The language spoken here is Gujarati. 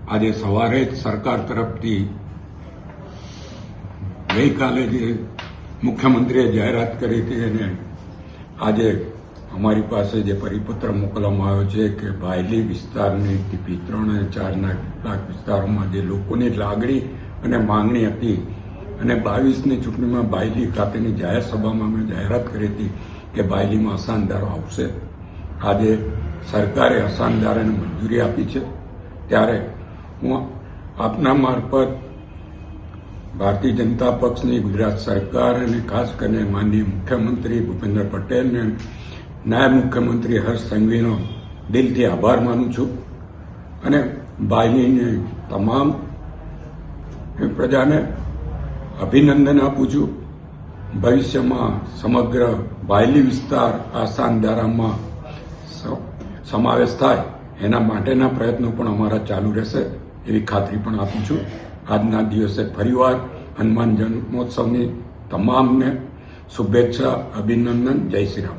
આજે સવારે જ સરકાર તરફથી ગઈકાલે જે મુખ્યમંત્રીએ જાહેરાત કરી હતી અને આજે અમારી પાસે જે પરિપત્ર મોકલવામાં આવ્યો છે કે બાયલી વિસ્તારની ટીપી 3 અને 4ના કેટલાક વિસ્તારોમાં જે લોકોની લાગણી અને માંગણી હતી અને 22ની ચૂંટણીમાં બાયલી ખાતેની જાહેર સભામાં અમે જાહેરાત કરી હતી કે બાયલીમાં અસાનદારો આવશે. આજે સરકારે અસાનદારોને મંજૂરી આપી છે. ત્યારે હું આપના મારફત ભારતીય જનતા પક્ષની ગુજરાત સરકાર અને ખાસ કરીને માનનીય મુખ્યમંત્રી ભૂપેન્દ્ર પટેલને નાયબ મુખ્યમંત્રી હર્ષ સંઘવીનો દિલથી આભાર માનું છું અને બાયલીની તમામ પ્રજાને અભિનંદન આપું છું. ભવિષ્યમાં સમગ્ર બાયલી વિસ્તાર આસાનદારામાં સમાવેશ થાય એના માટેના પ્રયત્નો પણ અમારા ચાલુ રહેશે એવી ખાતરી પણ આપું છું. આજના દિવસે ફરીવાર હનુમાન જન્મોત્સવની તમામને શુભેચ્છા, અભિનંદન. જય શ્રી રામ.